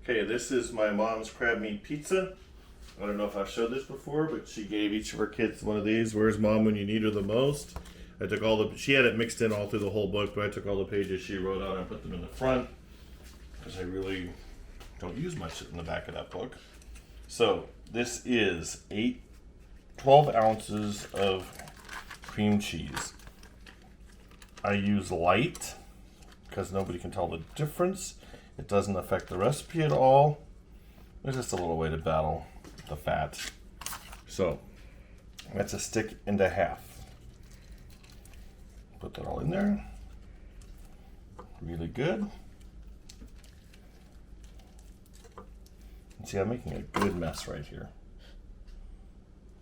Okay, this is my mom's crab meat pizza. I don't know if I've showed this before, but she gave each of her kids one of these. Where's mom when you need her the most? I took she had it mixed in all through the whole book, but I took all the pages she wrote out and put them in the front because I really don't use much in the back of that book. So this is 12 ounces of cream cheese. I use light because nobody can tell the difference. It doesn't affect the recipe at all. It's just a little way to battle the fat. So that's a stick and a half. Put that all in there. Really good. And see, I'm making a good mess right here.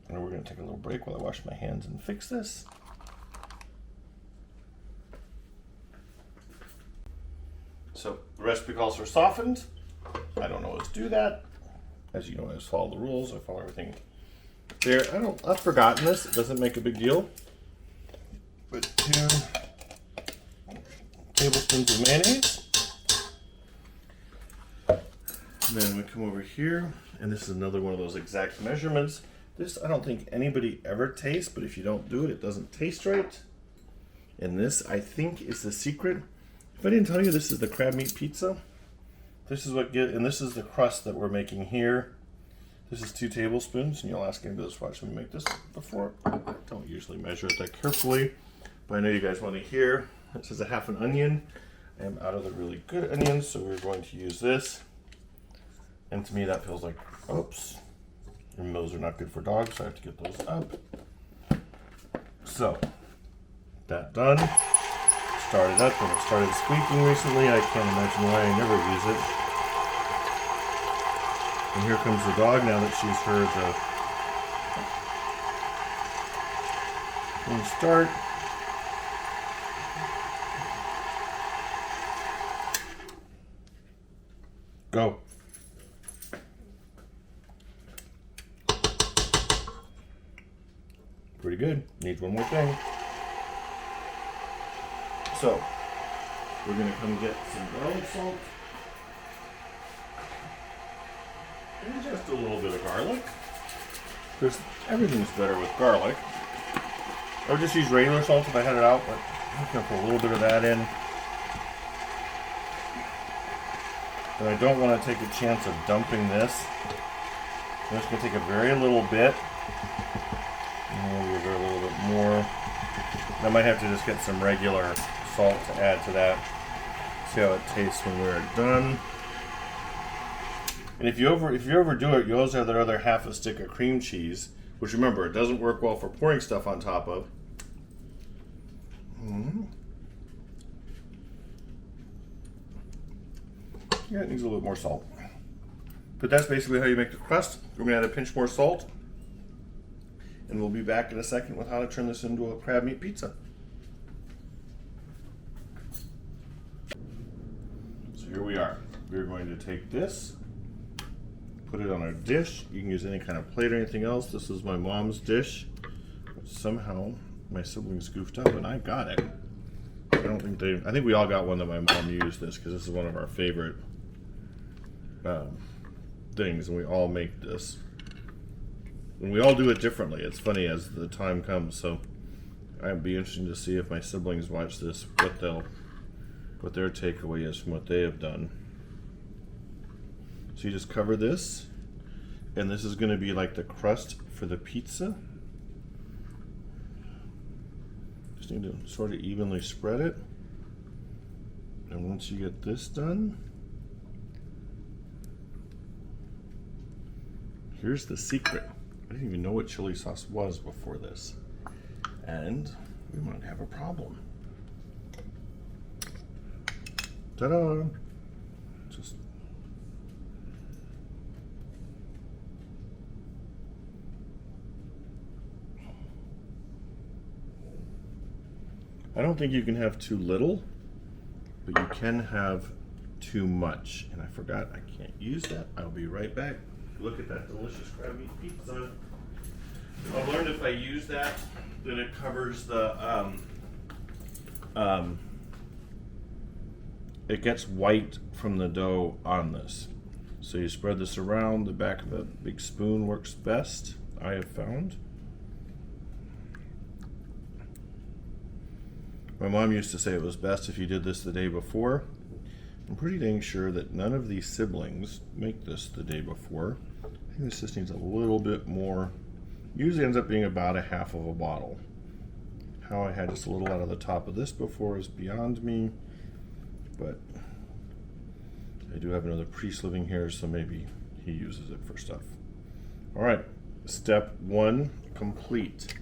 And we're going to take a little break while I wash my hands and fix this. So the recipe calls for softened. I don't always do that. As you know, I just follow the rules. I follow everything there. I've forgotten this. It doesn't make a big deal. But 2 tablespoons of mayonnaise. And then we come over here, and this is another one of those exact measurements. This I don't think anybody ever tastes, but if you don't do it, it doesn't taste right. And this, I think, is the secret. If I didn't tell you, this is the crab meat pizza. This is and this is the crust that we're making here. This is 2 tablespoons, and you'll ask anybody that's watched me make this before. I don't usually measure it that carefully, but I know you guys want to hear. This is a half an onion. I am out of the really good onions, so we're going to use this. And to me, that feels like, oops. And those are not good for dogs, so I have to get those up. So, that done. Started up, and it started squeaking recently. I can't imagine why I never use it. And here comes the dog now that she's heard the start. Go. Pretty good. Needs one more thing. So, we're going to come get some garlic salt. And just a little bit of garlic. Because everything's better with garlic. I would just use regular salt if I had it out, but I'm going to put a little bit of that in. And I don't want to take a chance of dumping this. I'm just going to take a very little bit. And maybe a little bit more. I might have to just get some regular salt to add to that. See how it tastes when we're done. And if you overdo it, you also have that other half a stick of cream cheese, which remember, it doesn't work well for pouring stuff on top of. Yeah, it needs a little bit more salt. But that's basically how you make the crust. We're going to add a pinch more salt. And we'll be back in a second with how to turn this into a crab meat pizza. So here we are. We're going to take this, put it on our dish. You can use any kind of plate or anything else. This is my mom's dish. Somehow my siblings goofed up and I got it. I think we all got one that my mom used this because this is one of our favorite things, and we all make this. And we all do it differently. It's funny as the time comes. So I'd be interested to see if my siblings watch this, what their takeaway is from what they have done. So you just cover this, and this is going to be like the crust for the pizza. Just need to sort of evenly spread it. And once you get this done, here's the secret. I didn't even know what chili sauce was before this. And we might have a problem. Ta-da! Just I don't think you can have too little, but you can have too much. And I forgot I can't use that. I'll be right back. Look at that delicious crab meat pizza. I've learned if I use that, then it covers the, it gets white from the dough on this. So you spread this around. The back of a big spoon works best, I have found. My mom used to say it was best if you did this the day before. I'm pretty dang sure that none of these siblings make this the day before. I think this just needs a little bit more. Usually ends up being about a half of a bottle. How I had just a little out of the top of this before is beyond me, but I do have another priest living here, so maybe he uses it for stuff. All right, step 1 complete.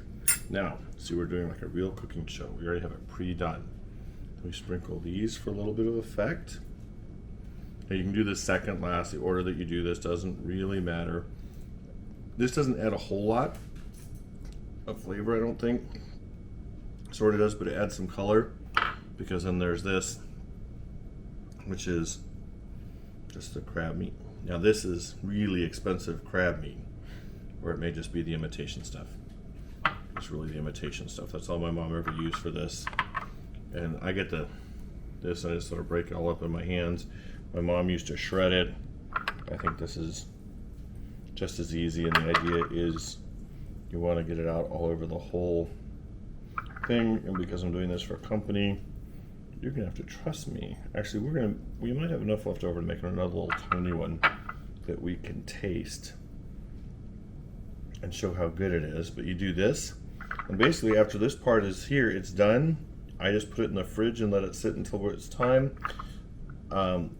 Now, see, we're doing like a real cooking show. We already have it pre-done. We sprinkle these for a little bit of effect. Now you can do this second last. The order that you do this doesn't really matter. This doesn't add a whole lot of flavor, I don't think. Sort of does, but it adds some color, because then there's this, which is just the crab meat. Now this is really expensive crab meat, or it may just be the imitation stuff. It's really the imitation stuff. That's all my mom ever used for this. And I get this and I just sort of break it all up in my hands. My mom used to shred it. I think this is just as easy, and the idea is you want to get it out all over the whole thing. And because I'm doing this for a company, you're gonna have to trust me. Actually, we might have enough left over to make another little tiny one that we can taste and show how good it is. But you do this, and basically after this part is here, it's done. I just put it in the fridge and let it sit until it's time.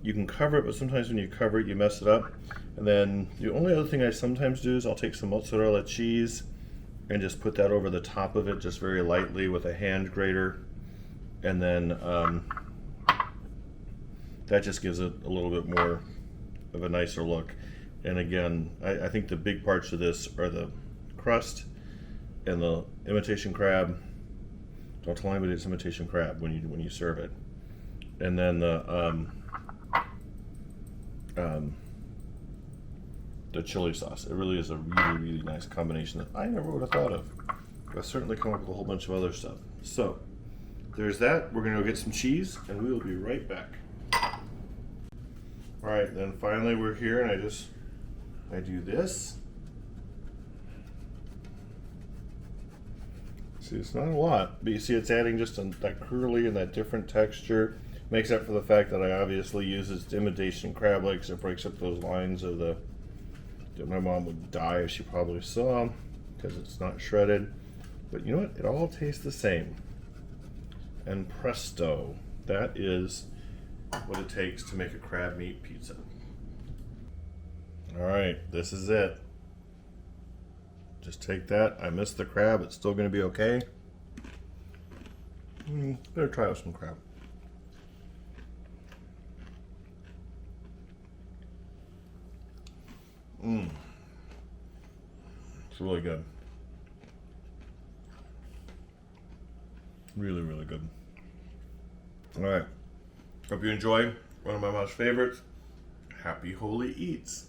You can cover it, but sometimes when you cover it, you mess it up. And then the only other thing I sometimes do is I'll take some mozzarella cheese and just put that over the top of it, just very lightly with a hand grater. And then that just gives it a little bit more of a nicer look. And again, I think the big parts of this are the crust and the imitation crab. Don't tell anybody it's imitation crab when you serve it. And then the chili sauce. It really is a really, really nice combination that I never would have thought of. I've certainly come up with a whole bunch of other stuff. So there's that. We're gonna go get some cheese and we will be right back. All right, then finally we're here, and I do this. See, it's not a lot, but you see it's adding just that curly and that different texture. Makes up for the fact that I obviously use this imitation crab legs. It breaks up those lines of that my mom would die if she probably saw, because it's not shredded. But you know what? It all tastes the same. And presto, that is what it takes to make a crab meat pizza. All right, this is it. Just take that. I missed the crab. It's still going to be okay. Better try out some crab. It's really good. Really, really good. All right. Hope you enjoy one of my mom's favorites. Happy Holy Eats.